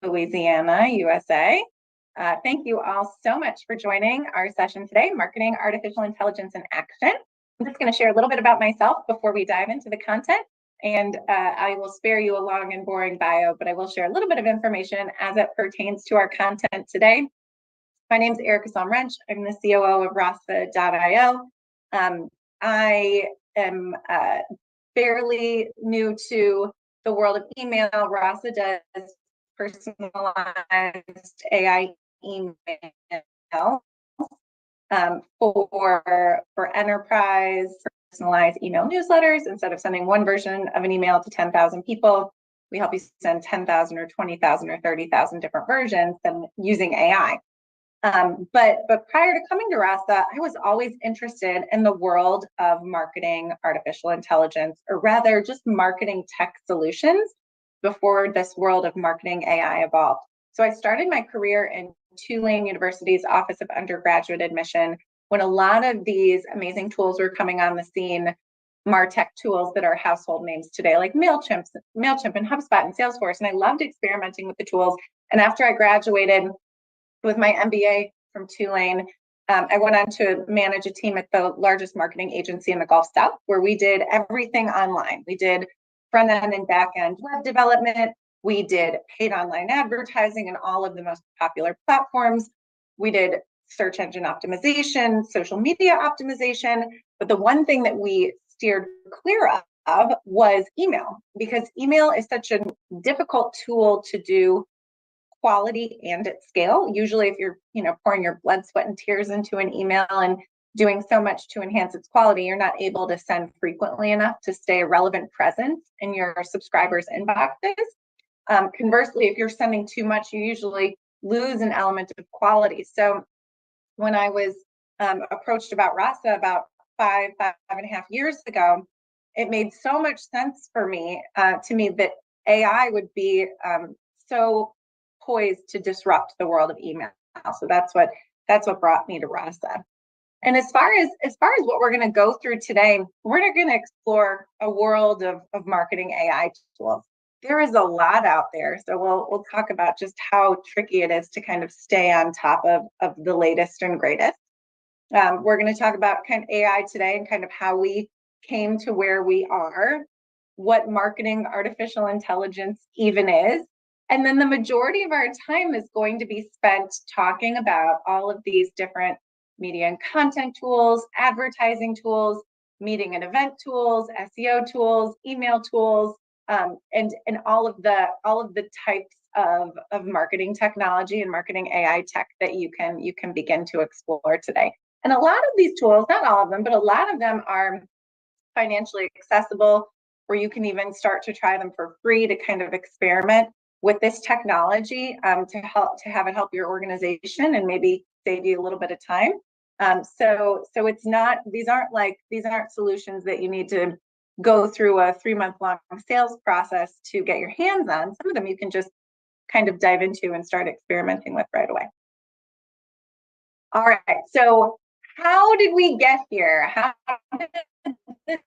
Louisiana, USA. Thank you all so much for joining our session today, Marketing Artificial Intelligence in Action. I'm just going to share a little bit about myself before we dive into the content, and I will spare you a long and boring bio, but I will share a little bit of information as it pertains to our content today. My name is Erica Somrench. I'm the COO of Rasa.io. I am fairly new to the world of email. Rasa does personalized AI email for enterprise personalized email newsletters. Instead of sending one version of an email to 10,000 people, we help you send 10,000 or 20,000 or 30,000 different versions using AI. But prior to coming to Rasa, I was always interested in the world of marketing artificial intelligence, or rather just marketing tech solutions before this world of marketing AI evolved. So I started my career in Tulane University's Office of Undergraduate Admission when a lot of these amazing tools were coming on the scene, MarTech tools that are household names today, like MailChimp and HubSpot and Salesforce. And I loved experimenting with the tools. And after I graduated with my MBA from Tulane, I went on to manage a team at the largest marketing agency in the Gulf South, where we did everything online. We did front end and back end web development. We did paid online advertising in all of the most popular platforms. We did search engine optimization, social media optimization. But the one thing that we steered clear of was email, because email is such a difficult tool to do quality and at scale. Usually if you're pouring your blood, sweat, and tears into an email and doing so much to enhance its quality, you're not able to send frequently enough to stay a relevant presence in your subscribers' inboxes. Conversely, if you're sending too much, you usually lose an element of quality. So when I was approached about Rasa about five and a half years ago, it made so much sense for me that AI would be so poised to disrupt the world of email. So that's what brought me to Rasa. And as far as what we're going to go through today, we're going to explore a world of marketing AI tools. There is a lot out there, so we'll talk about just how tricky it is to kind of stay on top of the latest and greatest. We're going to talk about kind of AI today and kind of how we came to where we are, what marketing artificial intelligence even is. And then the majority of our time is going to be spent talking about all of these different media and content tools, advertising tools, meeting and event tools, SEO tools, email tools, and all of the types of marketing technology and marketing AI tech that you can begin to explore today. And a lot of these tools, not all of them, but a lot of them are financially accessible, where you can even start to try them for free to kind of experiment with this technology to have it help your organization and maybe save you a little bit of time. So it's not, these aren't solutions that you need to go through a 3-month long sales process to get your hands on. Some of them you can just kind of dive into and start experimenting with right away. All right, so how did we get here? How did this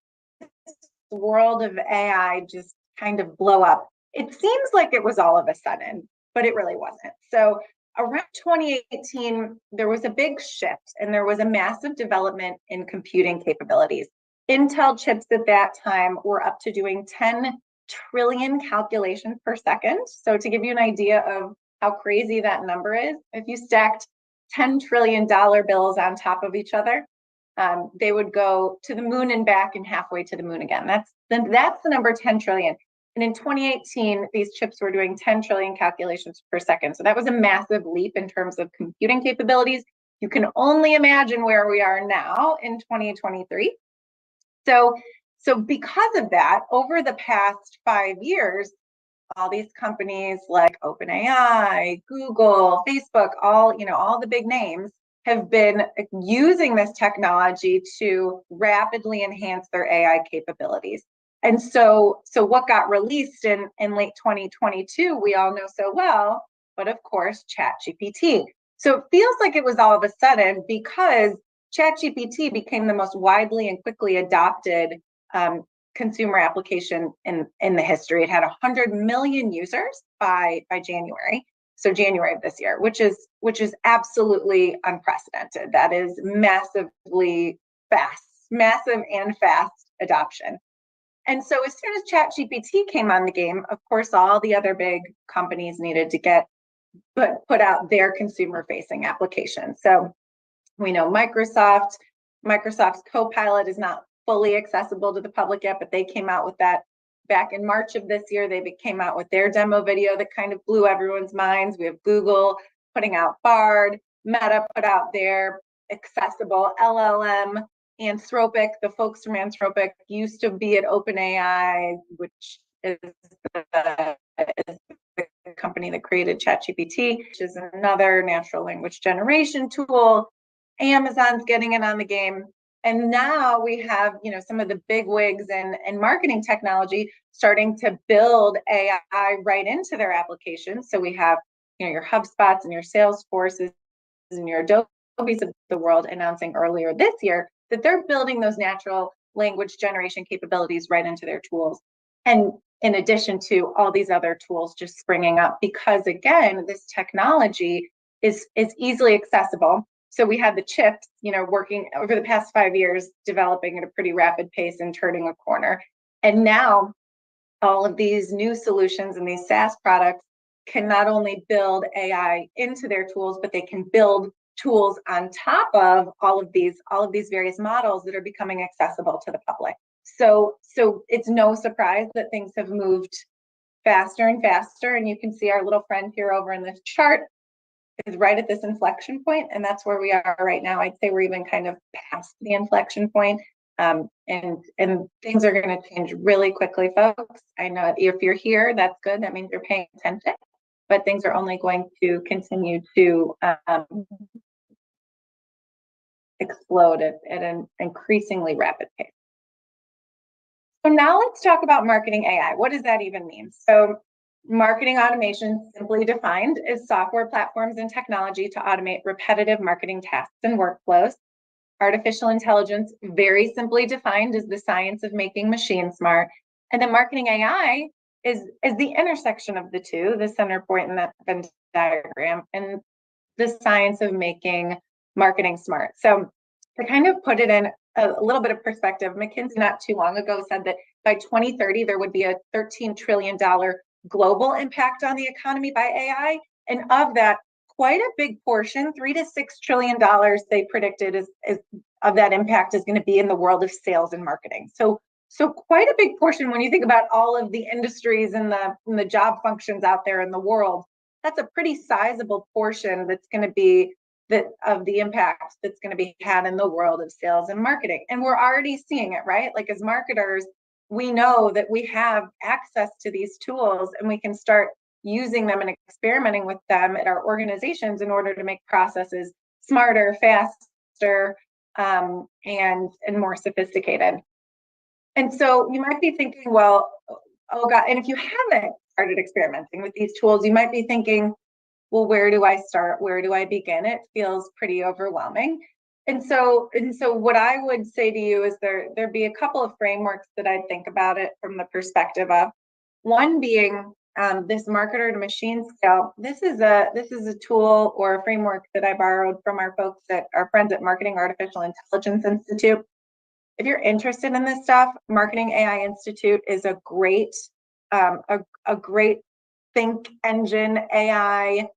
world of AI just kind of blow up? It seems like it was all of a sudden, but it really wasn't. So around 2018, there was a big shift and there was a massive development in computing capabilities. Intel chips at that time were up to doing 10 trillion calculations per second. So to give you an idea of how crazy that number is, if you stacked $10 trillion bills on top of each other, they would go to the moon and back and halfway to the moon again. That's the number 10 trillion. And in 2018, these chips were doing 10 trillion calculations per second. So that was a massive leap in terms of computing capabilities. You can only imagine where we are now in 2023. So because of that, over the past 5 years, all these companies like OpenAI, Google, Facebook, all the big names have been using this technology to rapidly enhance their AI capabilities. And so what got released in late 2022, we all know so well, but of course, ChatGPT. So it feels like it was all of a sudden because ChatGPT became the most widely and quickly adopted consumer application in the history. It had 100 million users by January. So January of this year, which is absolutely unprecedented. That is massively fast, massive and fast adoption. And so as soon as ChatGPT came on the game, of course, all the other big companies needed to put out their consumer-facing applications. So we know Microsoft's Copilot is not fully accessible to the public yet, but they came out with that back in March of this year. They came out with their demo video that kind of blew everyone's minds. We have Google putting out Bard, Meta put out their accessible LLM. Anthropic, the folks from Anthropic used to be at OpenAI, which is the company that created ChatGPT, which is another natural language generation tool. Amazon's getting in on the game. And now we have, some of the big wigs in marketing technology starting to build AI right into their applications. So we have, your HubSpots and your Salesforces and your Adobe's of the world announcing earlier this year that they're building those natural language generation capabilities right into their tools. And in addition to all these other tools just springing up, because again, this technology is easily accessible. So we had the chips, working over the past 5 years, developing at a pretty rapid pace and turning a corner. And now all of these new solutions and these SaaS products can not only build AI into their tools, but they can build tools on top of all of these various models that are becoming accessible to the public. So it's no surprise that things have moved faster and faster. And you can see our little friend here over in this chart is right at this inflection point, and that's where we are right now. I'd say we're even kind of past the inflection point, and things are going to change really quickly, folks. I know if you're here, that's good. That means you're paying attention, but things are only going to continue to explode at an increasingly rapid pace. So now let's talk about marketing AI. What does that even mean? So marketing automation, simply defined, is software platforms and technology to automate repetitive marketing tasks and workflows. Artificial intelligence, very simply defined, is the science of making machines smart. And then marketing AI is the intersection of the two, the center point in that Venn diagram, and the science of making marketing smart. So to kind of put it in a little bit of perspective, McKinsey not too long ago said that by 2030, there would be a $13 trillion global impact on the economy by AI. And of that, quite a big portion, $3 to $6 trillion, they predicted is of that impact is going to be in the world of sales and marketing. So quite a big portion when you think about all of the industries and the job functions out there in the world. That's a pretty sizable portion that's going to be of the impact that's going to be had in the world of sales and marketing. And we're already seeing it, right? Like as marketers, we know that we have access to these tools and we can start using them and experimenting with them at our organizations in order to make processes smarter, faster, and more sophisticated. And so you might be thinking, well, oh God, and if you haven't started experimenting with these tools, you might be thinking, well, where do I start? Where do I begin? It feels pretty overwhelming. And so what I would say to you is there'd be a couple of frameworks that I think about it from the perspective of. One being this marketer to machine scale. This is a tool or a framework that I borrowed from our friends at Marketing Artificial Intelligence Institute. If you're interested in this stuff, Marketing AI Institute is a great think engine AI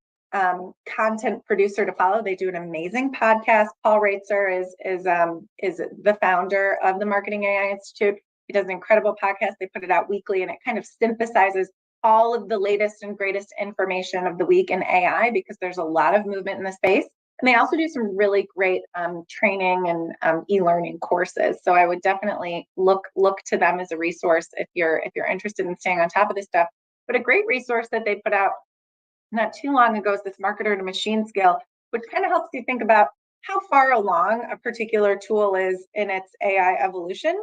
content producer to follow. They do an amazing podcast. Paul Reitzer is the founder of the Marketing AI Institute. He does an incredible podcast. They put it out weekly, and it kind of synthesizes all of the latest and greatest information of the week in AI because there's a lot of movement in the space. And they also do some really great training and e-learning courses. So I would definitely look to them as a resource if you're interested in staying on top of this stuff. But a great resource that they put out not too long ago is this marketer to machine scale, which kind of helps you think about how far along a particular tool is in its AI evolution.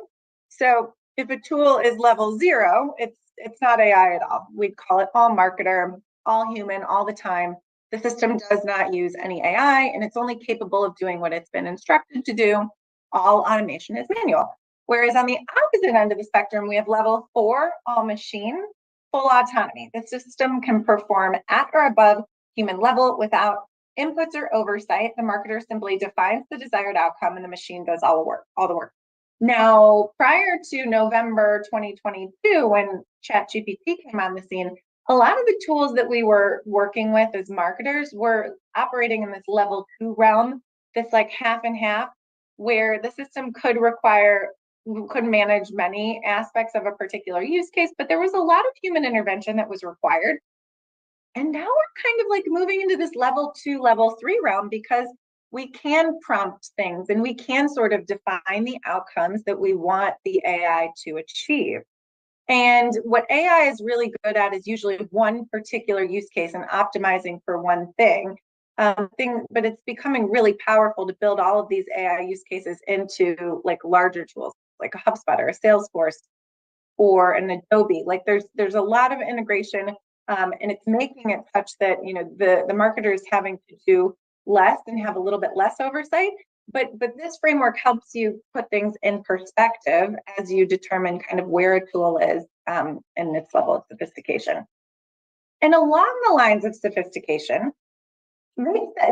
So if a tool is level 0, it's not AI at all. We'd call it all marketer, all human, all the time. The system does not use any AI, and it's only capable of doing what it's been instructed to do. All automation is manual. Whereas on the opposite end of the spectrum, we have level 4, all machine, full autonomy. The system can perform at or above human level without inputs or oversight. The marketer simply defines the desired outcome and the machine does all the work. Now, prior to November 2022, when ChatGPT came on the scene, a lot of the tools that we were working with as marketers were operating in this level 2 realm, this like half and half, where the system could manage many aspects of a particular use case, but there was a lot of human intervention that was required. And now we're kind of like moving into this level 2, level 3 realm, because we can prompt things and we can sort of define the outcomes that we want the AI to achieve. And what AI is really good at is usually one particular use case and optimizing for one thing. But it's becoming really powerful to build all of these AI use cases into like larger tools, like a HubSpot or a Salesforce or an Adobe. Like there's a lot of integration, and it's making it such that the marketer is having to do less and have a little bit less oversight. But this framework helps you put things in perspective as you determine kind of where a tool is in its level of sophistication. And along the lines of sophistication,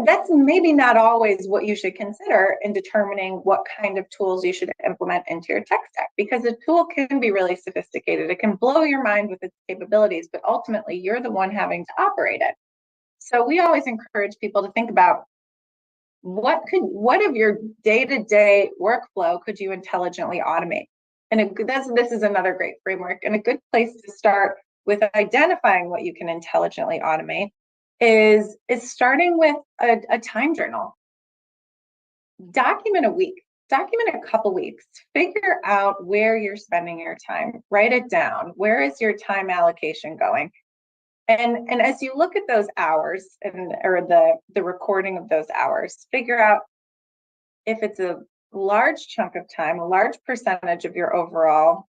that's maybe not always what you should consider in determining what kind of tools you should implement into your tech stack, because a tool can be really sophisticated. It can blow your mind with its capabilities, but ultimately you're the one having to operate it. So we always encourage people to think about what of your day-to-day workflow could you intelligently automate? And this is another great framework, and a good place to start with identifying what you can intelligently automate is starting with a time journal. Document a week, document a couple weeks, figure out where you're spending your time, write it down. Where is your time allocation going? And as you look at those hours or the recording of those hours, figure out if it's a large chunk of time, a large percentage of your overall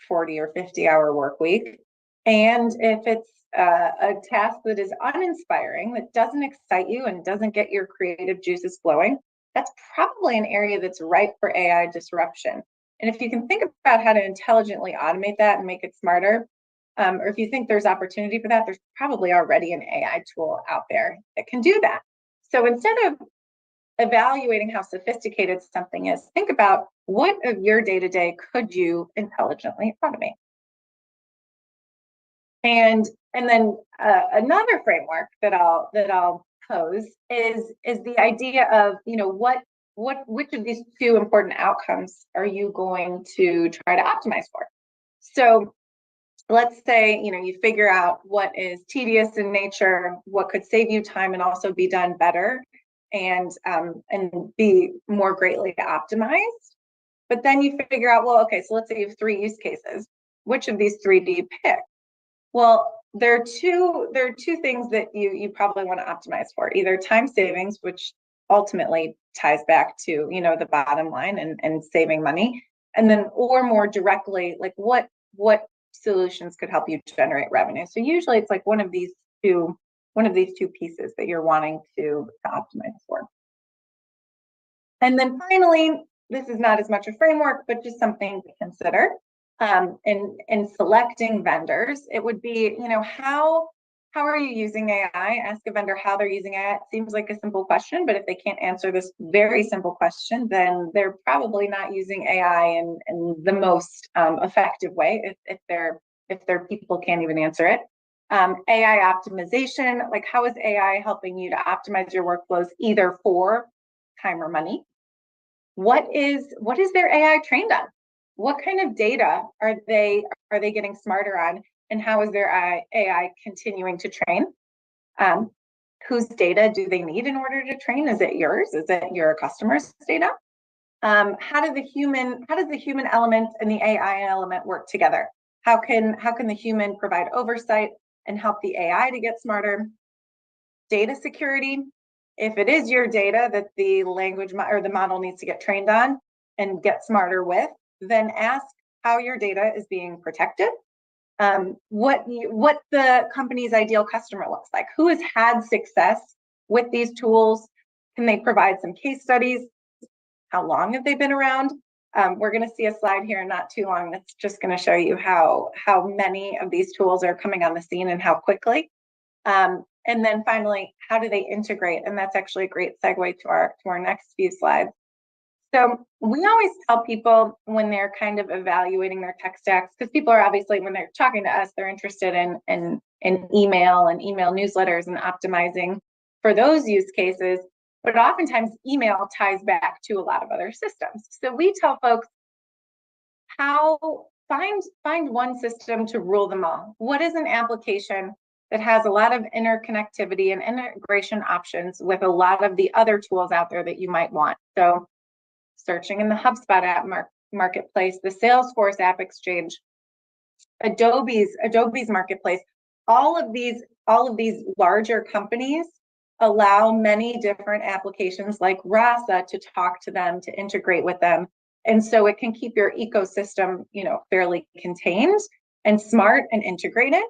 40 or 50 hour work week. And if it's a task that is uninspiring, that doesn't excite you and doesn't get your creative juices flowing, that's probably an area that's ripe for AI disruption. And if you can think about how to intelligently automate that and make it smarter, or if you think there's opportunity for that, there's probably already an AI tool out there that can do that. So instead of evaluating how sophisticated something is, think about what of your day-to-day could you intelligently automate. And then another framework that I'll pose is the idea of which of these two important outcomes are you going to try to optimize for? So let's say you figure out what is tedious in nature, what could save you time and also be done better and be more greatly optimized. But then you figure out, well, okay, so let's say you have 3 use cases. Which of these 3 do you pick? Well, there are two things that you probably want to optimize for: either time savings, which ultimately ties back to the bottom line and saving money, and then or more directly, like what solutions could help you generate revenue. So usually it's like one of these two pieces that you're wanting to optimize for. And then finally, this is not as much a framework, but just something to consider. In selecting vendors, it would be, how are you using AI? Ask a vendor how they're using AI. It seems like a simple question, but if they can't answer this very simple question, then they're probably not using AI in the most effective way if their people can't even answer it. AI optimization, like how is AI helping you to optimize your workflows either for time or money? What is their AI trained on? What kind of data are they getting smarter on, and how is their AI continuing to train? Whose data do they need in order to train? Is it yours? Is it your customer's data? How does the human element and the AI element work together? How can the human provide oversight and help the AI to get smarter? Data security. If it is your data that the language or the model needs to get trained on and get smarter with, then ask how your data is being protected, what the company's ideal customer looks like, who has had success with these tools, can they provide some case studies, how long have they been around, We're going to see a slide here not too long that's just going to show you how many of these tools are coming on the scene and how quickly. And then finally, how do they integrate? And that's actually a great segue to our next few slides. So we always tell people when they're kind of evaluating their tech stacks, because people are obviously, when they're talking to us, they're interested in email and email newsletters and optimizing for those use cases. But oftentimes email ties back to a lot of other systems. So we tell folks find one system to rule them all. What is an application that has a lot of interconnectivity and integration options with a lot of the other tools out there that you might want? So searching in the HubSpot app marketplace, the Salesforce app exchange, Adobe's marketplace, all of these larger companies allow many different applications like Rasa to talk to them, to integrate with them. And so it can keep your ecosystem, fairly contained and smart and integrated.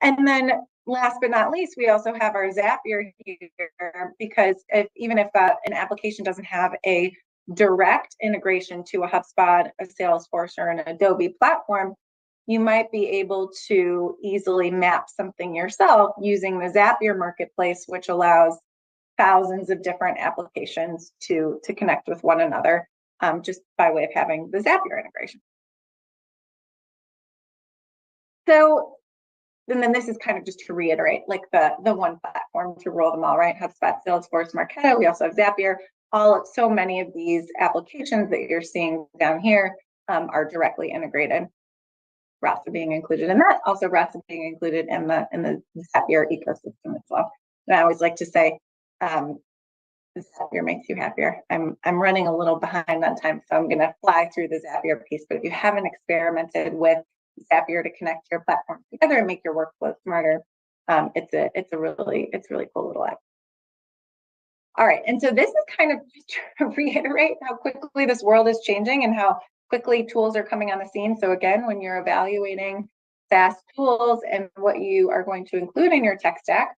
And then last but not least, we also have our Zapier here, because even if an application doesn't have a direct integration to a HubSpot, a Salesforce, or an Adobe platform, you might be able to easily map something yourself using the Zapier marketplace, which allows thousands of different applications to connect with one another, just by way of having the Zapier integration. So, and then this is kind of just to reiterate, like the one platform to rule them all, right? HubSpot, Salesforce, Marketo. We also have Zapier. So many of these applications that you're seeing down here are directly integrated. Rasa being included in that, also Rasa being included in the Zapier ecosystem as well. And I always like to say, Zapier makes you happier. I'm running a little behind on time, so I'm going to fly through the Zapier piece. But if you haven't experimented with Zapier to connect your platforms together and make your workflow smarter, it's really cool little app. All right, and so this is kind of just to reiterate how quickly this world is changing and how quickly tools are coming on the scene. So again, when you're evaluating SaaS tools and what you are going to include in your tech stack,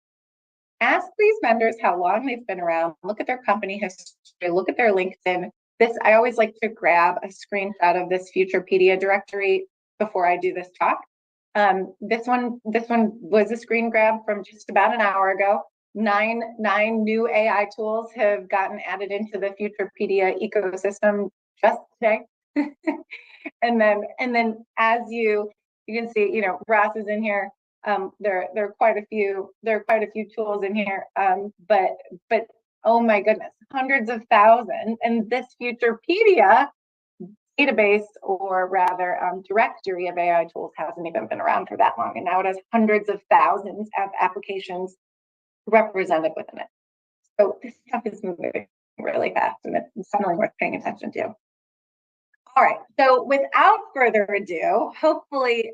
ask these vendors how long they've been around, look at their company history, look at their LinkedIn. I always like to grab a screenshot of this Futurepedia directory before I do this talk. This one was a screen grab from just about an hour ago. Nine new AI tools have gotten added into the Futurepedia ecosystem just today. and then as you can see, Ross is in here. There are quite a few tools in here, but oh my goodness, hundreds of thousands. And this Futurepedia database, or rather directory of AI tools, hasn't even been around for that long, and now it has hundreds of thousands of applications represented within it. So this stuff is moving really fast, and it's definitely worth paying attention to. All right, so without further ado, hopefully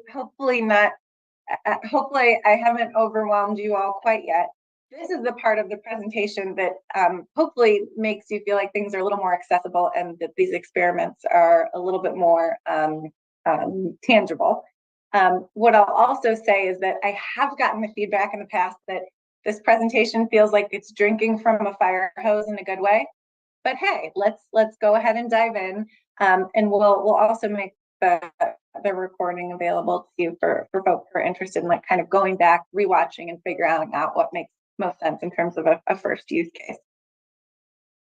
I haven't overwhelmed you all quite yet. This is the part of the presentation that hopefully makes you feel like things are a little more accessible and that these experiments are a little bit more tangible. What I'll also say is that I have gotten the feedback in the past that this presentation feels like it's drinking from a fire hose in a good way. But hey, let's go ahead and dive in, and we'll also make the recording available to you for folks who are interested in like kind of going back, rewatching, and figuring out what makes most sense in terms of a first use case.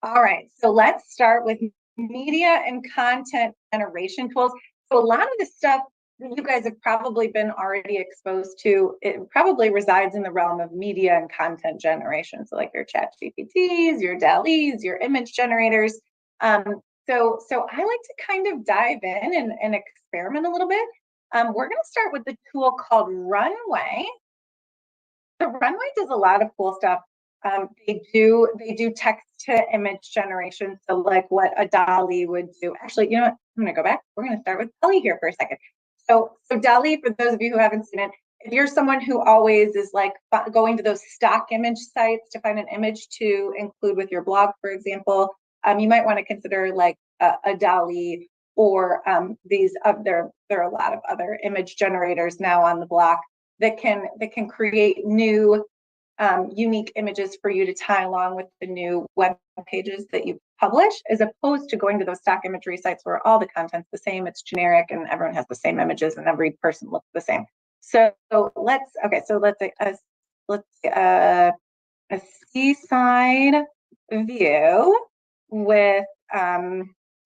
All right, so let's start with media and content generation tools. So a lot of the stuff that you guys have probably been already exposed to, it probably resides in the realm of media and content generation. So like your ChatGPTs, your DALL-Es, your image generators. So I like to kind of dive in and experiment a little bit. We're going to start with the tool called Runway. So Runway does a lot of cool stuff. They do text to image generation. So like what a DALL-E would do. Actually, you know what? I'm going to go back. We're going to start with DALL-E here for a second. So DALL-E, for those of you who haven't seen it, if you're someone who always is like going to those stock image sites to find an image to include with your blog, for example, you might want to consider like a DALL-E, or there are a lot of other image generators now on the block that can create new unique images for you to tie along with the new web pages that you publish, as opposed to going to those stock imagery sites where all the content's the same, it's generic, and everyone has the same images, and every person looks the same. So let's a seaside view with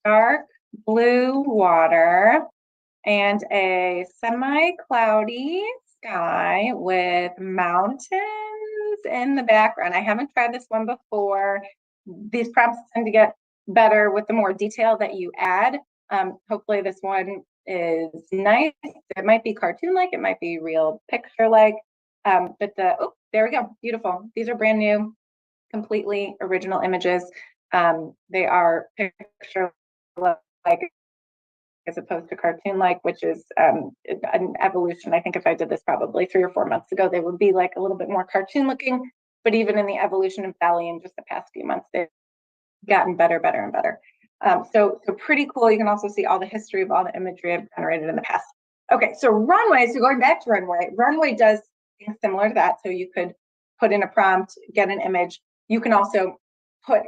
dark blue water and a semi-cloudy sky with mountains in the background. I haven't tried this one before. These prompts tend to get better with the more detail that you add. Hopefully this one is nice. It might be cartoon-like, it might be real picture-like. But there we go, beautiful. These are brand new, completely original images. They are picture-like as opposed to cartoon-like, which is an evolution. I think if I did this probably 3 or 4 months ago, they would be like a little bit more cartoon-looking. But even in the evolution of Valley in just the past few months, they've gotten better and better. So pretty cool. You can also see all the history of all the imagery I've generated in the past. Okay, so Runway, so going back to Runway does things similar to that. So you could put in a prompt, get an image. You can also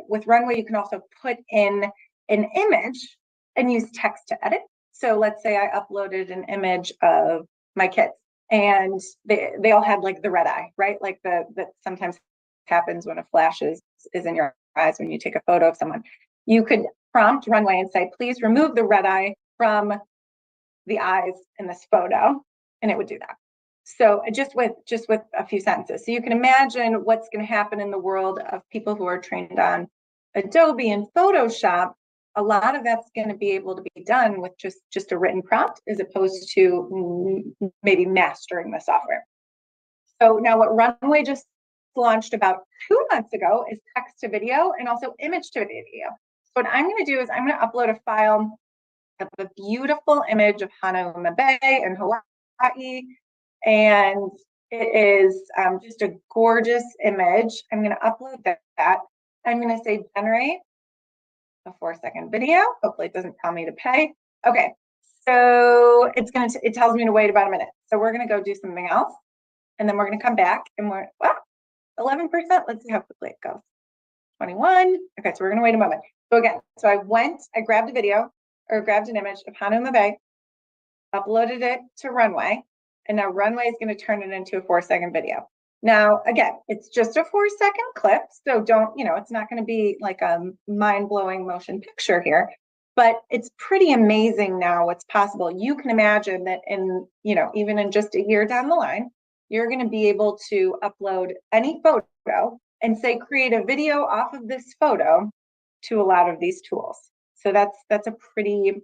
with Runway, you can also put in an image and use text to edit. So let's say I uploaded an image of my kids and they all had like the red eye, right? Like that sometimes happens when a flash is in your eyes when you take a photo of someone. You could prompt Runway and say, please remove the red eye from the eyes in this photo, and it would do that. So just with a few sentences. So you can imagine what's going to happen in the world of people who are trained on Adobe and Photoshop. A lot of that's going to be able to be done with just a written prompt, as opposed to maybe mastering the software. So now what Runway just launched about 2 months ago is text to video and also image to video. So what I'm going to do is I'm going to upload a file of a beautiful image of Hanauma Bay in Hawaii. And it is just a gorgeous image. I'm going to upload that. I'm going to say generate a 4-second video. Hopefully it doesn't tell me to pay. Okay, so it tells me to wait about a minute. So we're going to go do something else. And then we're going to come back and we're 11%. Let's see how quickly it goes. 21. Okay, so we're going to wait a moment. So again, I grabbed a video or grabbed an image of Hanauma Bay, uploaded it to Runway, and now Runway is going to turn it into a 4-second video. Now, again, it's just a 4-second clip, so it's not going to be like a mind-blowing motion picture here, but it's pretty amazing now what's possible. You can imagine that even in just a year down the line, you're going to be able to upload any photo and say, create a video off of this photo to a lot of these tools. So that's a pretty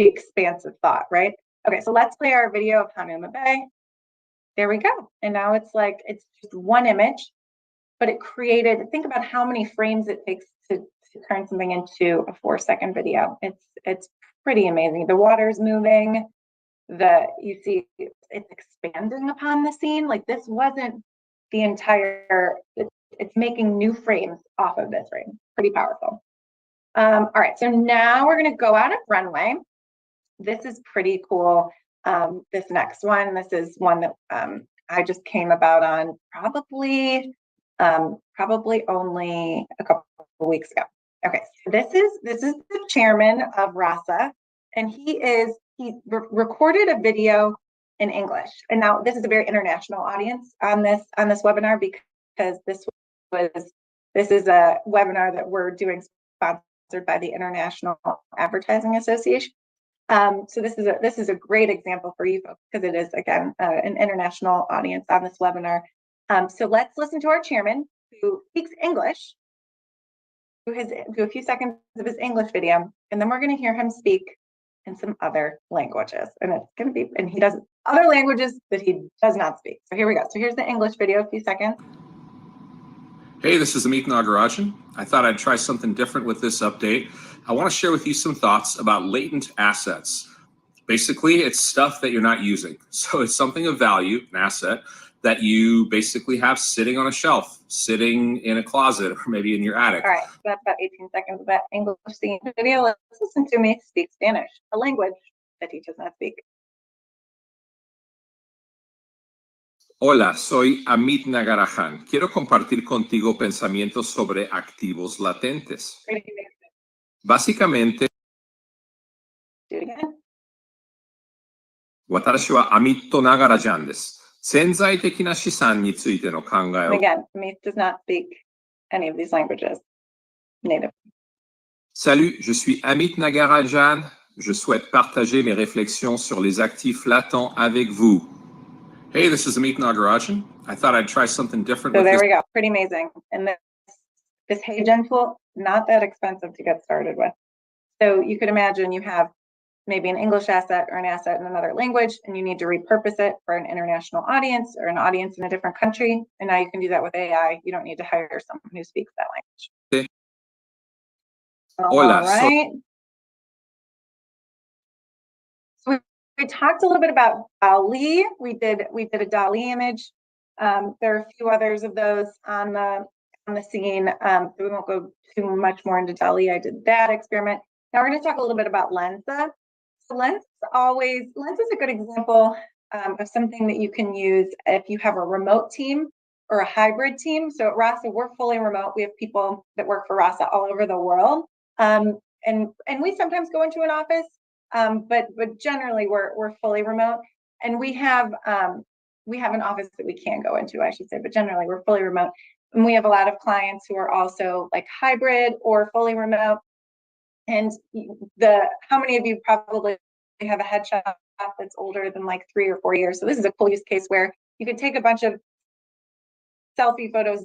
expansive thought, right? Okay, so let's play our video of Hanauma Bay. There we go. And now it's just one image, but it created, think about how many frames it takes to turn something into a 4-second video. It's pretty amazing. The water's moving, you see it's expanding upon the scene. Like this wasn't the entire, it's making new frames off of this frame. Pretty powerful. All right, so now we're going to go out of Runway. This is pretty cool. This next one, this is one that I just came about on probably only a couple of weeks ago. Okay, so this is the chairman of RASA, and he recorded a video in English. And now this is a very international audience on this webinar, because this is a webinar that we're doing sponsored by the International Advertising Association. So this is a great example for you folks, because it is, again, an international audience on this webinar. So let's listen to our chairman, who speaks English, do a few seconds of his English video, and then we're going to hear him speak in some other languages. And he does other languages that he does not speak. So here we go. So here's the English video, a few seconds. Hey, this is Amit Nagarajan. I thought I'd try something different with this update. I want to share with you some thoughts about latent assets. Basically, it's stuff that you're not using. So it's something of value, an asset, that you basically have sitting on a shelf, sitting in a closet, or maybe in your attic. All right, so that's about 18 seconds of that English singing video. Let's listen to me speak Spanish, a language that he does not speak. Hola, soy Amit Nagarajan. Quiero compartir contigo pensamientos sobre activos latentes. Básicamente, Do it again. 私はアミット・ナガラジャンです。潜在的な資産についての考え And を。 again, Meet does not speak any of these languages native. Salut, je suis Amit Nagarajan. Je souhaite partager mes réflexions sur les actifs latents avec vous. Hey, this is Amit Nagarajan. I thought I'd try something different So with there this. we go. Pretty amazing. And this HeyGen tool, not that expensive to get started with. So you could imagine you have maybe an English asset or an asset in another language, and you need to repurpose it for an international audience or an audience in a different country. And now you can do that with AI. You don't need to hire someone who speaks that language. Hola, All right. So we talked a little bit about DALL-E. We did a DALL-E image. There are a few others of those on the scene. So we won't go too much more into DALL-E. I did that experiment. Now we're going to talk a little bit about Lensa. So Lensa is a good example of something that you can use if you have a remote team or a hybrid team. So at Rasa, we're fully remote. We have people that work for Rasa all over the world. And we sometimes go into an office, but generally we're fully remote. And we have an office that we can go into, I should say, but generally we're fully remote. And we have a lot of clients who are also like hybrid or fully remote. And how many of you probably have a headshot that's older than like 3 or 4 years? So this is a cool use case where you could take a bunch of selfie photos,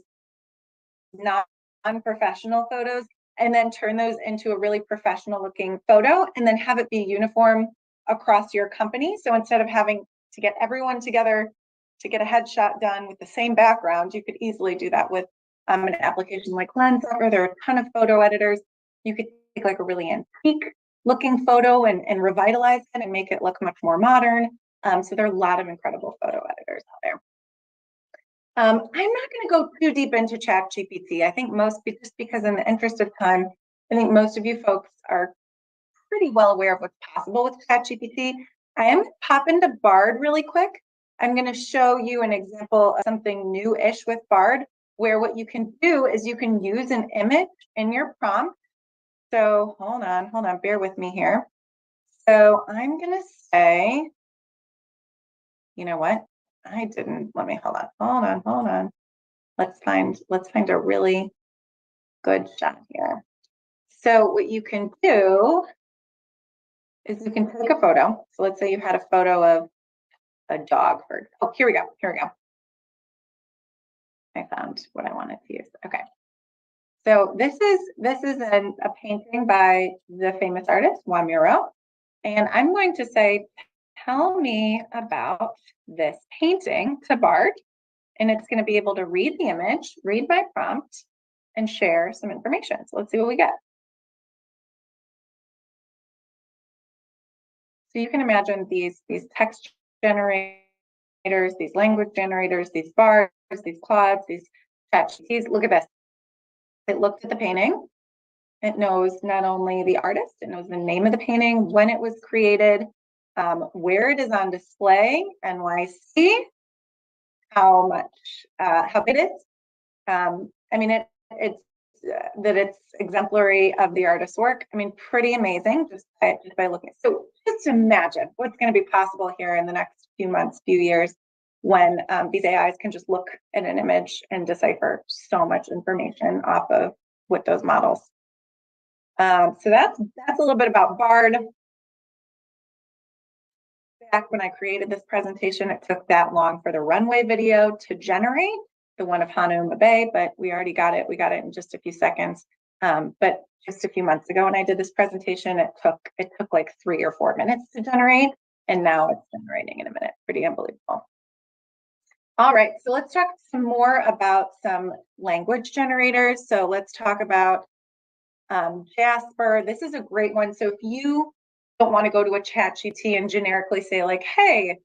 non-professional photos, and then turn those into a really professional looking photo and then have it be uniform across your company. So instead of having to get everyone together to get a headshot done with the same background, you could easily do that with an application like Lensa, or there are a ton of photo editors. You could take like a really antique looking photo and revitalize it and make it look much more modern. So there are a lot of incredible photo editors out there. I'm not going to go too deep into ChatGPT. I think just because in the interest of time, I think most of you folks are pretty well aware of what's possible with ChatGPT. I am going to pop into Bard really quick. I'm going to show you an example of something new-ish with Bard, where what you can do is you can use an image in your prompt. So hold on, bear with me here. So I'm going to say, you know what? I didn't, let me, hold on. Let's find a really good shot here. So what you can do is you can take a photo. So let's say you had a photo of a dog. Oh, here we go. I found what I wanted to use. Okay. So this is a painting by the famous artist Juan Muro. And I'm going to say, tell me about this painting to Bard. And it's going to be able to read the image, read my prompt, and share some information. So let's see what we get. So you can imagine these text generators, these language generators, these bards, these quads, these ChatGPTs. Look at this. It looked at the painting. It knows not only the artist, it knows the name of the painting, when it was created, where it is on display, NYC, how big it is. I mean, it's that it's exemplary of the artist's work. I mean, pretty amazing just by looking. So just imagine what's going to be possible here in the next few months, few years, when these AIs can just look at an image and decipher so much information off of with those models. So that's a little bit about Bard. Back when I created this presentation, it took that long for the runway video to generate, the one of Hanuma Bay, but we already got it. We got it in just a few seconds. But just a few months ago when I did this presentation, it took like 3 or 4 minutes to generate, and now it's generating in a minute. Pretty unbelievable. All right, so let's talk some more about some language generators. So let's talk about Jasper. This is a great one. So if you don't want to go to a ChatGPT and generically say like, hey,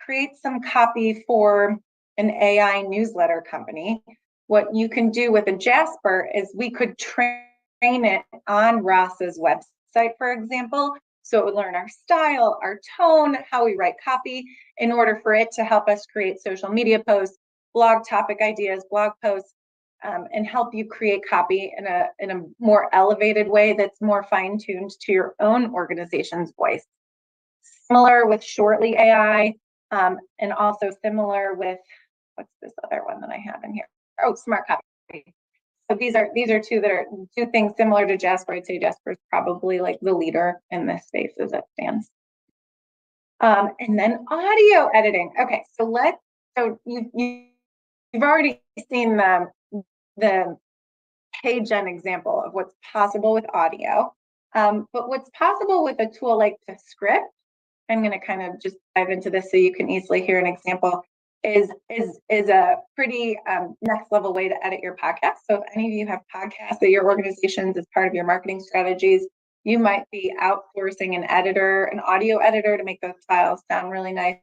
create some copy for an AI newsletter company, what you can do with a Jasper is we could train it on Rasa's website, for example, So it would learn our style, our tone, how we write copy in order for it to help us create social media posts, blog topic ideas, blog posts, and help you create copy in a more elevated way that's more fine-tuned to your own organization's voice. Similar with Shortly AI, and also similar with, what's this other one that I have in here? Oh, Smart Copy. So these are two things similar to Jasper. I'd say Jasper is probably like the leader in this space as it stands. And then audio editing. Okay, so you've already seen the page gen example of what's possible with audio. But what's possible with a tool like Descript, I'm going to kind of just dive into this so you can easily hear an example, is a pretty next level way to edit your podcast. So if any of you have podcasts at your organizations as part of your marketing strategies, you might be outsourcing an editor, an audio editor, to make those files sound really nice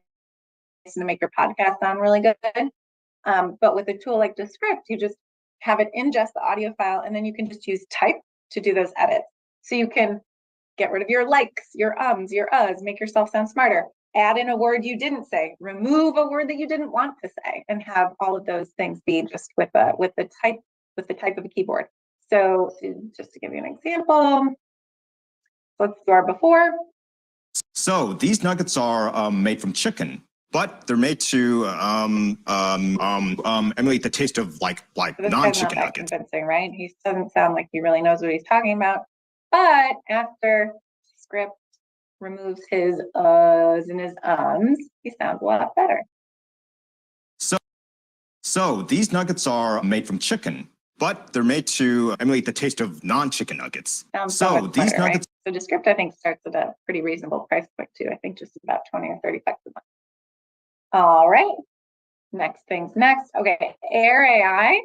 and to make your podcast sound really good. But with a tool like Descript, you just have it ingest the audio file, and then you can just use type to do those edits. So you can get rid of your likes, your ums, your uhs, make yourself sound smarter, add in a word you didn't say, remove a word that you didn't want to say, and have all of those things be just with the type of a keyboard. So just to give you an example, let's do our before. So these nuggets are made from chicken, but they're made to emulate the taste of like So this guy's not non-chicken that nuggets. convincing, right? He doesn't sound like he really knows what he's talking about. But after Script removes his uhs and his ums, he sounds a lot better. So these nuggets are made from chicken, but they're made to emulate the taste of non-chicken nuggets. Sounds so much better, right? So Descript, I think, starts at a pretty reasonable price point too. I think just about 20 or 30 bucks a month. All right. Next things next. Okay, Air AI.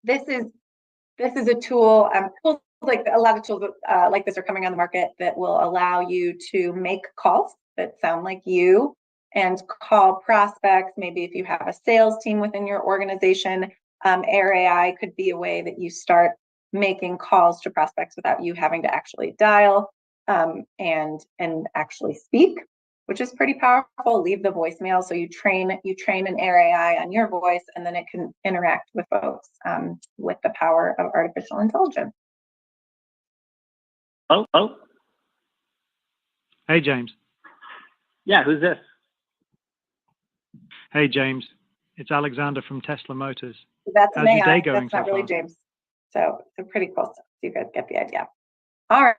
This is a tool. Tools like a lot of tools like this are coming on the market that will allow you to make calls that sound like you and call prospects. Maybe if you have a sales team within your organization, Air AI could be a way that you start making calls to prospects without you having to actually dial and actually speak, which is pretty powerful. Leave the voicemail. So you train an Air AI on your voice, and then it can interact with folks with the power of artificial intelligence. Oh. Hey, James. Yeah, who's this? Hey, James. It's Alexander from Tesla Motors. That's an How's your AI. day going That's not so really far? James. So it's pretty cool stuff. You guys get the idea. All right.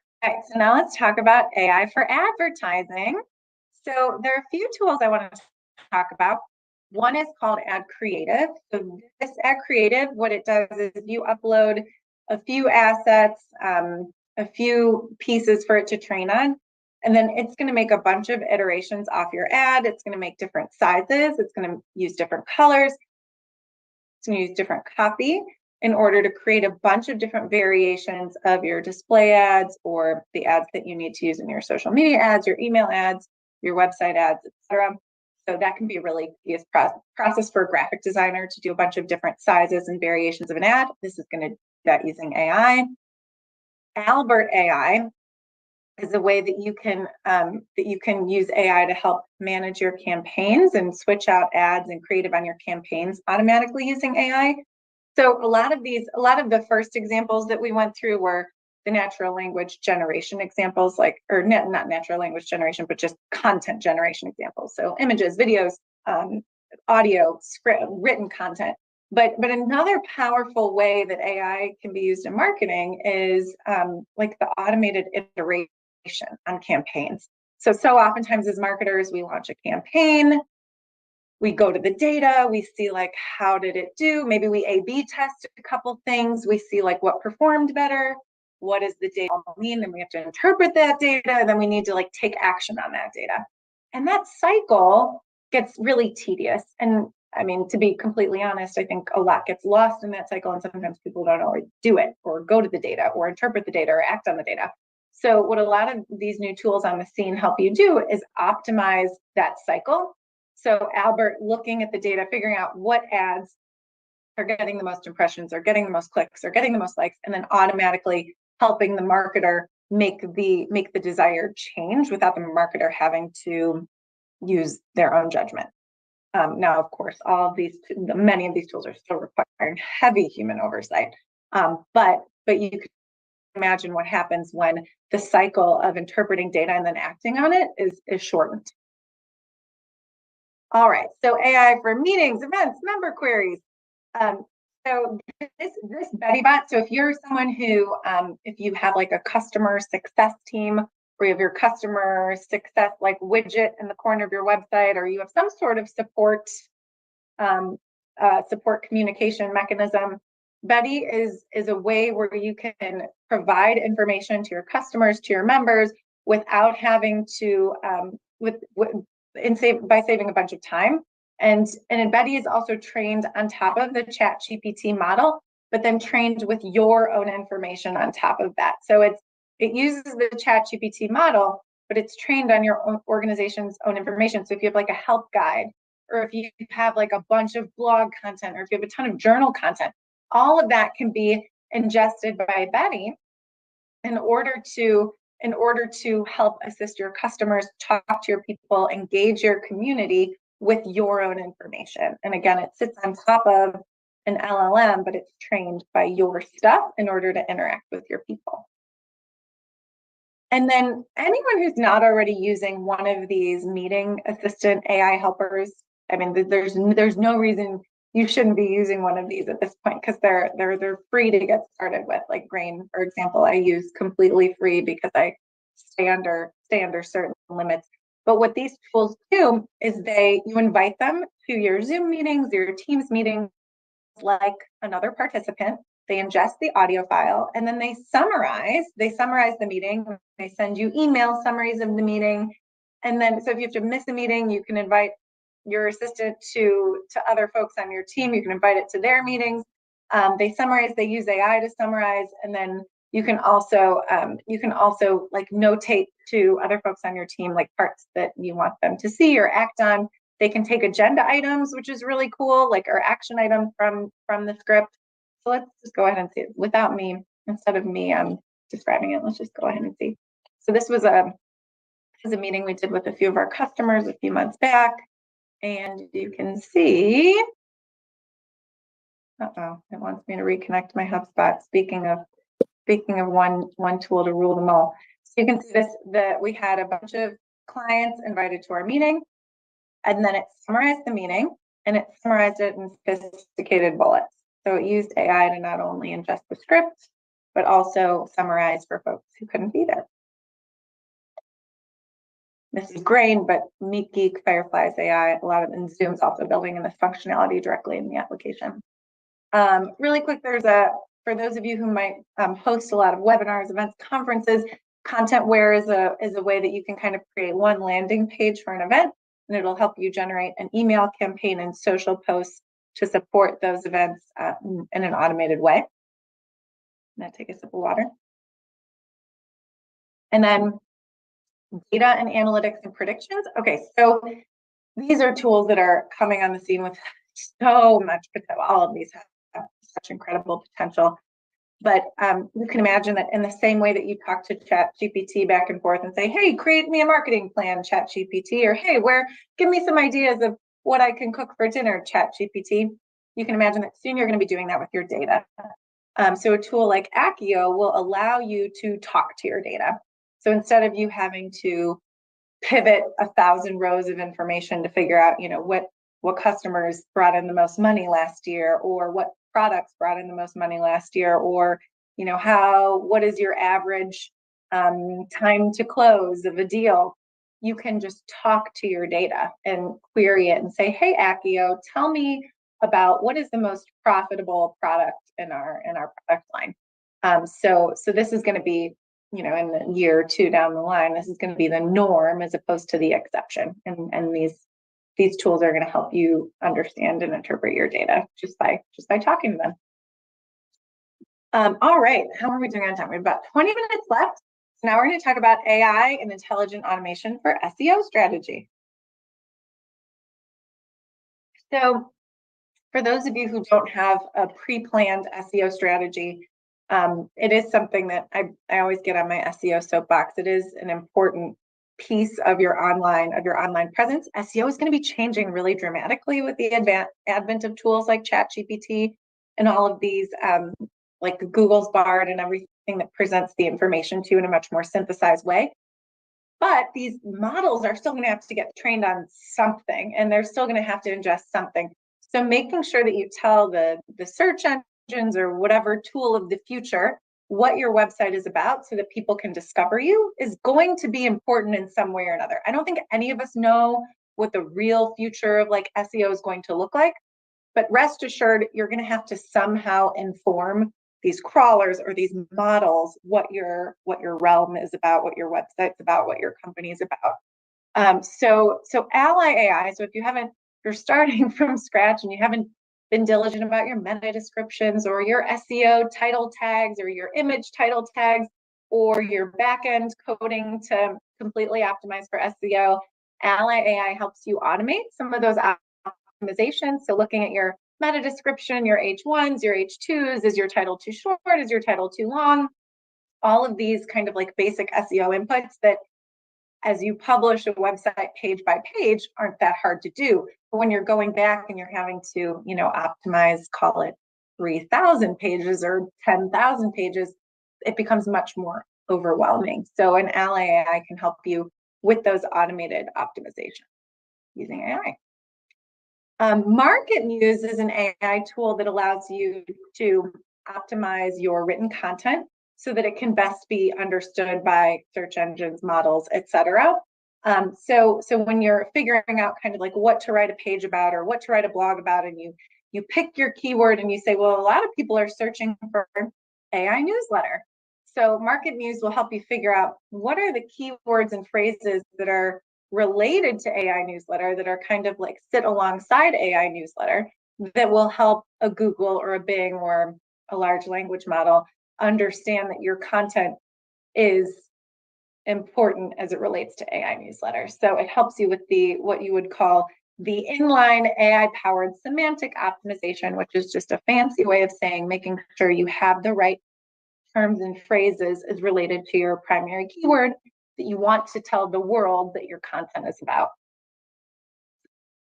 So now let's talk about AI for advertising. So there are a few tools I want to talk about. One is called Ad Creative. So this Ad Creative, what it does is you upload a few assets, a few pieces for it to train on, and then it's going to make a bunch of iterations off your ad. It's going to make different sizes. It's going to use different colors. It's going to use different copy in order to create a bunch of different variations of your display ads or the ads that you need to use in your social media ads, your email ads, your website ads, etc. So that can be a really tedious process for a graphic designer to do a bunch of different sizes and variations of an ad. This is going to do that using AI. Albert AI is a way that you can use AI to help manage your campaigns and switch out ads and creative on your campaigns automatically using AI. So a lot of the first examples that we went through were the natural language generation examples, not natural language generation, but just content generation examples. So images, videos, audio, script, written content. But another powerful way that AI can be used in marketing is like the automated iteration on campaigns. So oftentimes as marketers, we launch a campaign, we go to the data, we see like, how did it do? Maybe we A/B test a couple things. We see like what performed better. What does the data mean? Then we have to interpret that data. And then we need to like take action on that data. And that cycle gets really tedious. And I mean, to be completely honest, I think a lot gets lost in that cycle. And sometimes people don't always do it or go to the data or interpret the data or act on the data. So what a lot of these new tools on the scene help you do is optimize that cycle. So Albert, looking at the data, figuring out what ads are getting the most impressions or getting the most clicks or getting the most likes, and then automatically helping the marketer make the desired change without the marketer having to use their own judgment. Now, of course, many of these tools are still requiring heavy human oversight, but you can imagine what happens when the cycle of interpreting data and then acting on it is shortened. All right, so AI for meetings, events, member queries. So this BettyBot, so if you're someone who, if you have like a customer success team, or you have your customer success like widget in the corner of your website, or you have some sort of support communication mechanism, Betty is a way where you can provide information to your customers, to your members, without having to by saving a bunch of time. And Betty is also trained on top of the ChatGPT model, but then trained with your own information on top of that. So it uses the ChatGPT model, but it's trained on your own organization's own information. So if you have like a help guide, or if you have like a bunch of blog content, or if you have a ton of journal content, all of that can be ingested by Betty in order to help assist your customers, talk to your people, engage your community with your own information. And again, it sits on top of an LLM, but it's trained by your stuff in order to interact with your people. And then anyone who's not already using one of these meeting assistant AI helpers, I mean, there's no reason you shouldn't be using one of these at this point, because they're free to get started with. Like Grain, for example, I use completely free because I stay under certain limits. But what these tools do is you invite them to your Zoom meetings, your Teams meetings, like another participant. They ingest the audio file, and then they summarize the meeting. They send you email summaries of the meeting. And then, so if you have to miss a meeting, you can invite your assistant to other folks on your team. You can invite it to their meetings. They summarize, they use AI to summarize, and then you can also like notate to other folks on your team like parts that you want them to see or act on. They can take agenda items, which is really cool, like or action items from the script. So let's just go ahead and see it without me, instead of me describing it. Let's just go ahead and see. So this was a meeting we did with a few of our customers a few months back, and you can see. It wants me to reconnect my HubSpot. Speaking of one tool to rule them all. So you can see that we had a bunch of clients invited to our meeting, and then it summarized the meeting, and it summarized it in sophisticated bullets. So it used AI to not only ingest the script, but also summarize for folks who couldn't be there. This is Grain, but MeetGeek, Fireflies AI, a lot of, and Zoom's also building in this functionality directly in the application. Really quick, for those of you who might host a lot of webinars, events, conferences, ContentWare is a way that you can kind of create one landing page for an event, and it'll help you generate an email campaign and social posts to support those events in an automated way. I'm gonna take a sip of water. And then data and analytics and predictions. Okay, so these are tools that are coming on the scene with so much potential. All of these have such incredible potential. But you can imagine that in the same way that you talk to ChatGPT back and forth and say, hey, create me a marketing plan, ChatGPT, or hey, give me some ideas of what I can cook for dinner, ChatGPT. You can imagine that soon you're going to be doing that with your data. So a tool like Accio will allow you to talk to your data. So instead of you having to pivot 1,000 rows of information to figure out, what customers brought in the most money last year, or what products brought in the most money last year, or what is your average time to close of a deal, you can just talk to your data and query it and say, hey, Accio, tell me about what is the most profitable product in our product line. So this is going to be, in a year or two down the line, this is going to be the norm as opposed to the exception. And these tools are going to help you understand and interpret your data just by talking to them. All right, how are we doing on time? We have about 20 minutes left. So now we're going to talk about AI and intelligent automation for SEO strategy. So for those of you who don't have a pre-planned SEO strategy, It is something that I always get on my SEO soapbox. It is an important piece of your online presence. SEO is going to be changing really dramatically with the advent of tools like ChatGPT and all of these, like Google's Bard and everything that presents the information to you in a much more synthesized way. But these models are still going to have to get trained on something, and they're still going to have to ingest something. So making sure that you tell the search engines or whatever tool of the future what your website is about so that people can discover you is going to be important in some way or another. I don't think any of us know what the real future of like SEO is going to look like, but rest assured, you're going to have to somehow inform these crawlers or these models what your realm is about, what your website's about, what your company is about. So Ally AI. So if you're starting from scratch and you haven't been diligent about your meta descriptions or your SEO title tags or your image title tags or your backend coding to completely optimize for SEO, Ally AI helps you automate some of those optimizations. So looking at your meta description, your H1s, your H2s, is your title too short? Is your title too long? All of these kind of like basic SEO inputs that as you publish a website page by page aren't that hard to do. But when you're going back and you're having to, optimize, call it 3,000 pages or 10,000 pages, it becomes much more overwhelming. So an Ally AI can help you with those automated optimizations using AI. Market Muse is an AI tool that allows you to optimize your written content so that it can best be understood by search engines, models, etc. So when you're figuring out kind of like what to write a page about or what to write a blog about, and you pick your keyword and you say, well, a lot of people are searching for AI newsletter. So Market Muse will help you figure out what are the keywords and phrases that are related to AI newsletter that are kind of like sit alongside AI newsletter that will help a Google or a Bing or a large language model understand that your content is important as it relates to AI newsletters. So it helps you with what you would call the inline AI-powered semantic optimization, which is just a fancy way of saying making sure you have the right terms and phrases as related to your primary keyword that you want to tell the world that your content is about.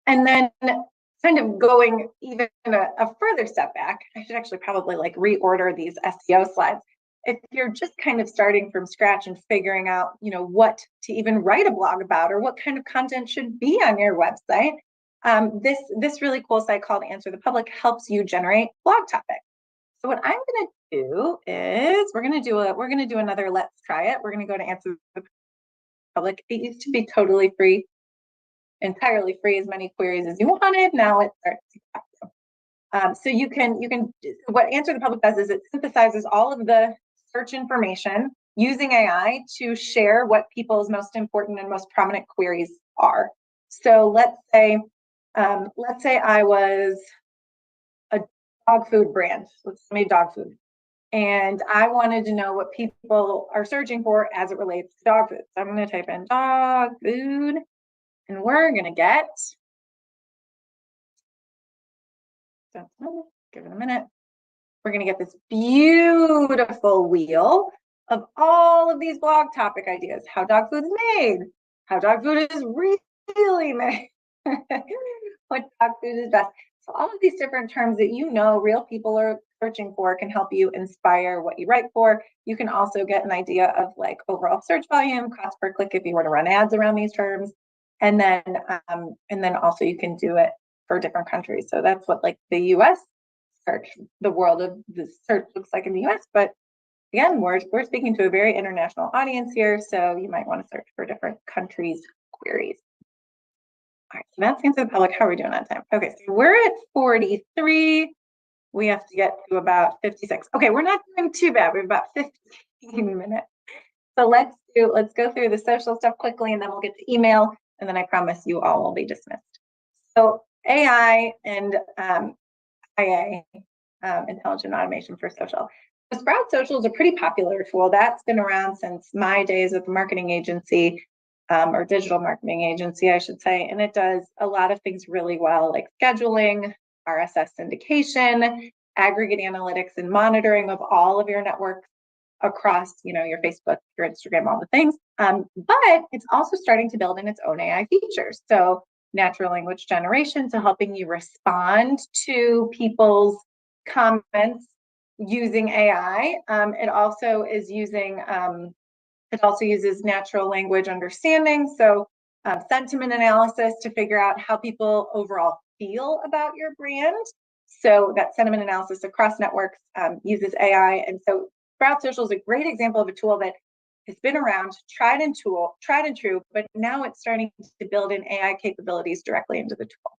And then kind of going even a further step back, I should actually probably like reorder these SEO slides. If you're just kind of starting from scratch and figuring out, what to even write a blog about or what kind of content should be on your website, this really cool site called Answer the Public helps you generate blog topics. So what I'm going to do is we're going to do another let's try it. We're going to go to Answer the Public. It used to be totally free, entirely free, as many queries as you wanted. Now it starts to cost you. So you can what Answer the Public does is it synthesizes all of the search information using AI to share what people's most important and most prominent queries are. So let's say I was a dog food brand. Let's make dog food. And I wanted to know what people are searching for as it relates to dog food. So I'm going to type in dog food, and we're going to get, give it a minute. We're going to get this beautiful wheel of all of these blog topic ideas. How dog food is made, how dog food is really made, what dog food is best. So all of these different terms that real people are searching for can help you inspire what you write for. You can also get an idea of like overall search volume, cost per click if you were to run ads around these terms. And then also you can do it for different countries. So that's what like the US search, the world of the search looks like in the US. But again, we're speaking to a very international audience here. So you might want to search for different countries' queries. All right, so that's Answer the Public. How are we doing on time? Okay, so we're at 43. We have to get to about 56. Okay, we're not doing too bad. We have about 15 minutes. So let's go through the social stuff quickly, and then we'll get to email, and then I promise you all will be dismissed. So AI and IA, intelligent automation for social. So Sprout Social is a pretty popular tool that's been around since my days at the marketing agency, or digital marketing agency, I should say, and it does a lot of things really well, like scheduling, RSS syndication. aggregate analytics and monitoring of all of your networks across, your Facebook, your Instagram, all the things. But it's also starting to build in its own AI features. So natural language generation, so helping you respond to people's comments using AI. It also uses natural language understanding. So sentiment analysis to figure out how people overall feel about your brand. So that sentiment analysis across networks uses AI. And so Sprout Social is a great example of a tool that has been around, tried and true, but now it's starting to build in AI capabilities directly into the tool.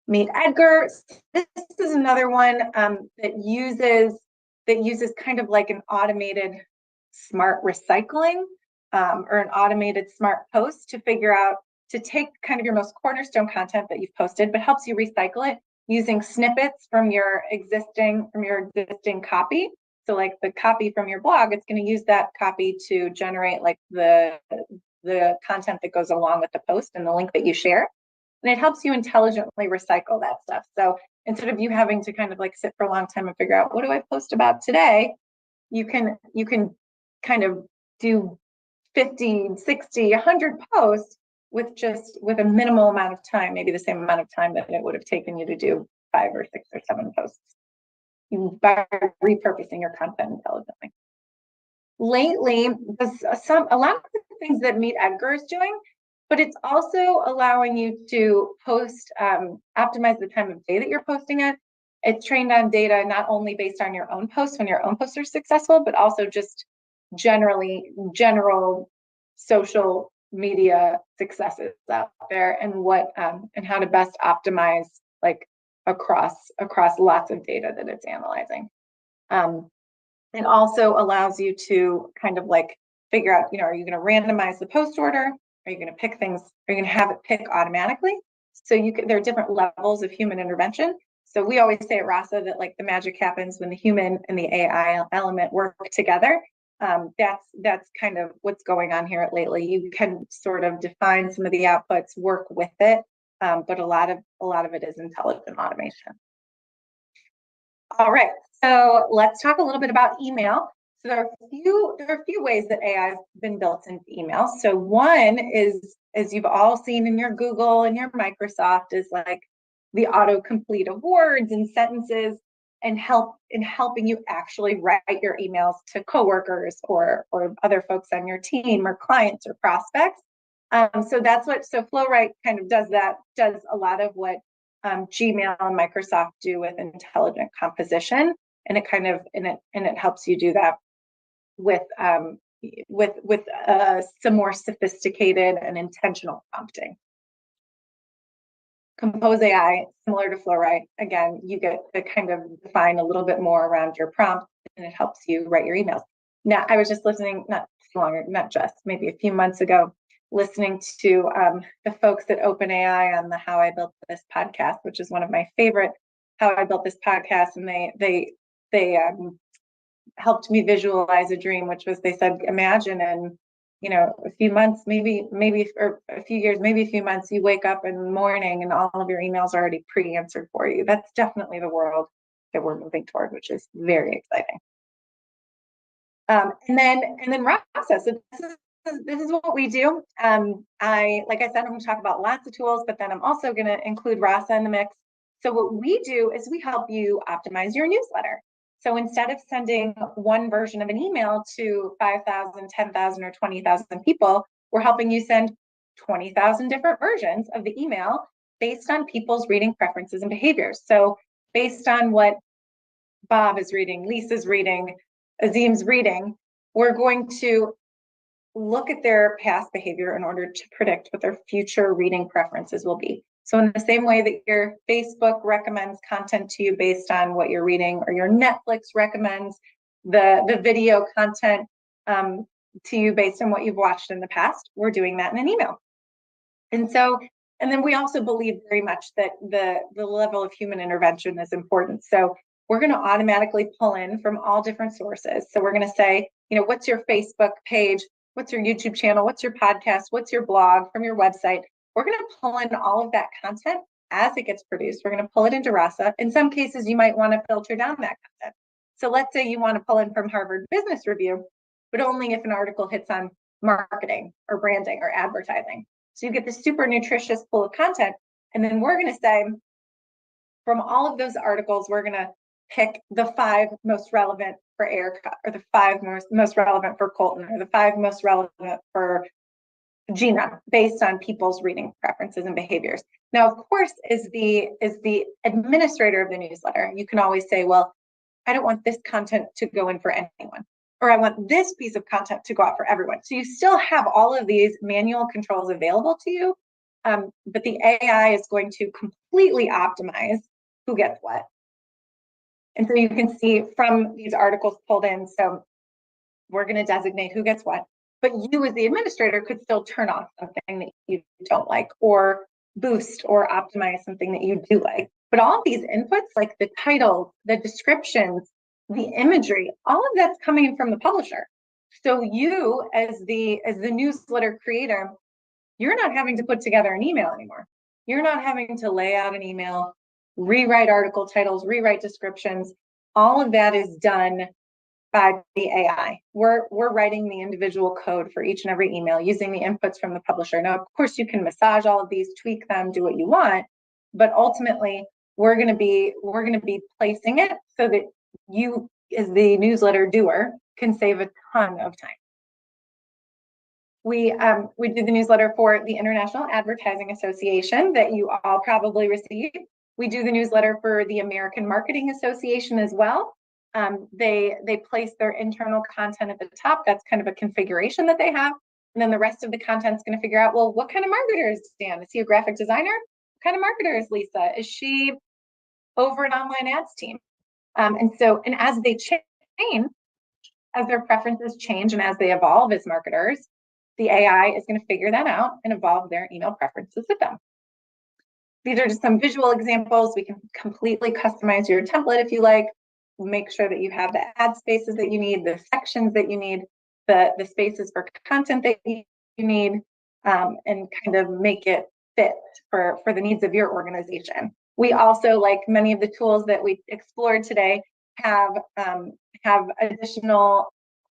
Meet Edgar. This is another one that uses kind of like an automated smart recycling or an automated smart post to take kind of your most cornerstone content that you've posted, but helps you recycle it using snippets from your existing copy. So like the copy from your blog, it's going to use that copy to generate like the content that goes along with the post and the link that you share. And it helps you intelligently recycle that stuff. So instead of you having to kind of like sit for a long time and figure out, what do I post about today? You can kind of do 50, 60, 100 posts with a minimal amount of time, maybe the same amount of time that it would have taken you to do 5 or 6 or 7 posts by repurposing your content intelligently. Lately, a lot of the things that Meet Edgar is doing, but it's also allowing you to post, optimize the time of day that you're posting it. It's trained on data not only based on your own posts when your own posts are successful, but also just general social media successes out there and and how to best optimize like across lots of data that it's analyzing. It also allows you to kind of like figure out, are you going to randomize the post order? Are you going to pick things? Are you going to have it pick automatically? So there are different levels of human intervention. So we always say at RASA that like the magic happens when the human and the AI element work together. That's kind of what's going on here at Lately. You can sort of define some of the outputs, work with it, but a lot of it is intelligent automation. All right, so let's talk a little bit about email. So there are a few ways that AI has been built into email. So one is, as you've all seen in your Google and your Microsoft, is like the autocomplete of words and sentences and helping you actually write your emails to coworkers or other folks on your team or clients or prospects. So FlowWrite kind of does a lot of what Gmail and Microsoft do with intelligent composition, and it helps you do that with some more sophisticated and intentional prompting. Compose AI, similar to FlowWrite, again, you get to kind of define a little bit more around your prompt, and it helps you write your emails. Now, I was just listening, maybe a few months ago, listening to the folks at OpenAI on the How I Built This podcast, which is one of my favorite How I Built This podcast, and they helped me visualize a dream, which was, they said, imagine in a few months, maybe or a few years, maybe a few months, you wake up in the morning and all of your emails are already pre-answered for you. That's definitely the world that we're moving toward, which is very exciting. And then RASA. So this is what we do. Like I said, I'm going to talk about lots of tools, but then I'm also going to include RASA in the mix. So what we do is we help you optimize your newsletter. So instead of sending one version of an email to 5,000, 10,000, or 20,000 people, we're helping you send 20,000 different versions of the email based on people's reading preferences and behaviors. So based on what Bob is reading, Lisa's reading, Azim's reading, we're going to look at their past behavior in order to predict what their future reading preferences will be. So in the same way that your Facebook recommends content to you based on what you're reading, or your Netflix recommends the video content to you based on what you've watched in the past, we're doing that in an email. And then we also believe very much that the level of human intervention is important. So we're going to automatically pull in from all different sources. So we're going to say, what's your Facebook page? What's your YouTube channel? What's your podcast? What's your blog from your website? We're going to pull in all of that content as it gets produced, we're going to pull it into Rasa. In some cases, you might want to filter down that content. So let's say you want to pull in from Harvard Business Review, but only if an article hits on marketing or branding or advertising. So you get this super nutritious pool of content. And then we're going to say, from all of those articles, we're going to pick the 5 most relevant for Erica, or the 5 most relevant for Colton, or the 5 most relevant for Gina, based on people's reading preferences and behaviors. Now, of course, as the administrator of the newsletter, you can always say, well, I don't want this content to go in for anyone, or I want this piece of content to go out for everyone. So you still have all of these manual controls available to you, but the AI is going to completely optimize who gets what. And so you can see from these articles pulled in, so we're going to designate who gets what, but you as the administrator could still turn off something that you don't like, or boost or optimize something that you do like. But all of these inputs, like the titles, the descriptions, the imagery, all of that's coming from the publisher. So you as the newsletter creator, you're not having to put together an email anymore. You're not having to lay out an email, rewrite article titles, rewrite descriptions. All of that is done by the AI. We're writing the individual code for each and every email using the inputs from the publisher. Now, of course, you can massage all of these, tweak them, do what you want, but ultimately, we're going to be placing it so that you, as the newsletter doer, can save a ton of time. We did the newsletter for the International Advertising Association that you all probably received. We do the newsletter for the American Marketing Association as well. They place their internal content at the top. That's kind of a configuration that they have. And then the rest of the content is going to figure out, well, what kind of marketer is Dan? Is he a graphic designer? What kind of marketer is Lisa? Is she over an online ads team? And as they change, as their preferences change and as they evolve as marketers, the AI is going to figure that out and evolve their email preferences with them. These are just some visual examples. We can completely customize your template if you like. Make sure that you have the ad spaces that you need, the sections that you need, the spaces for content that you need, and kind of make it fit for the needs of your organization. We also, like many of the tools that we explored today, have additional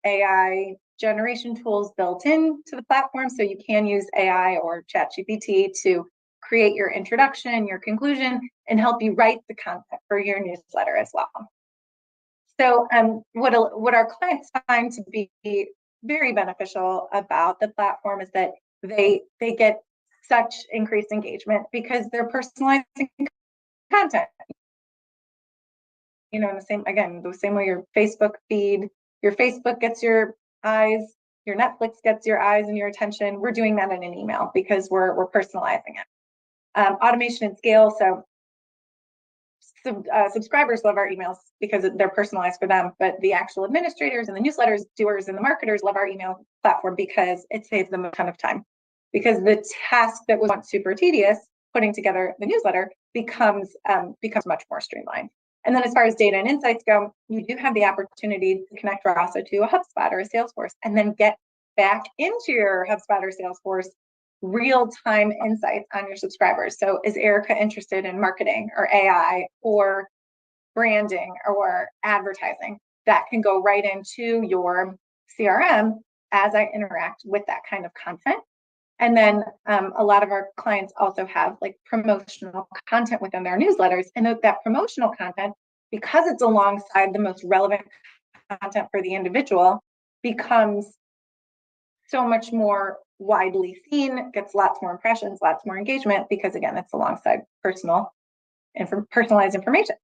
AI generation tools built into the platform, so you can use AI or ChatGPT to create your introduction, your conclusion, and help you write the content for your newsletter as well. So what our clients find to be very beneficial about the platform is that they get such increased engagement because they're personalizing content. You know, the same way your Facebook feed, your Facebook gets your eyes, your Netflix gets your eyes and your attention. We're doing that in an email because we're personalizing it. Automation and scale. So subscribers love our emails because they're personalized for them, but the actual administrators and the newsletters doers and the marketers love our email platform because it saves them a ton of time. Because the task that was once super tedious, putting together the newsletter, becomes much more streamlined. And then as far as data and insights go, you do have the opportunity to connect Rasa to a HubSpot or a Salesforce, and then get back into your HubSpot or Salesforce real-time insights on your subscribers. So is Erica interested in marketing or AI or branding or advertising? That can go right into your CRM as I interact with that kind of content. And then a lot of our clients also have like promotional content within their newsletters, and that promotional content, because it's alongside the most relevant content for the individual, becomes so much more widely seen, gets lots more impressions, lots more engagement, because again, it's alongside personalized information.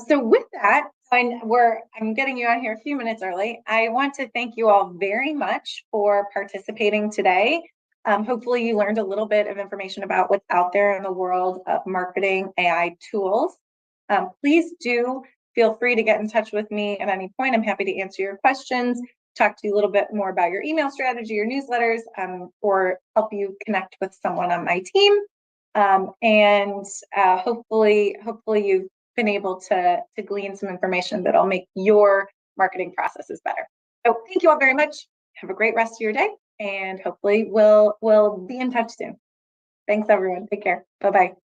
So with that, I'm getting you on here a few minutes early. I want to thank you all very much for participating today. Hopefully you learned a little bit of information about what's out there in the world of marketing AI tools. Please do feel free to get in touch with me at any point. I'm happy to answer your questions, talk to you a little bit more about your email strategy, your newsletters, or help you connect with someone on my team. Hopefully you've been able to glean some information that'll make your marketing processes better. So thank you all very much. Have a great rest of your day, and hopefully we'll be in touch soon. Thanks everyone. Take care. Bye-bye.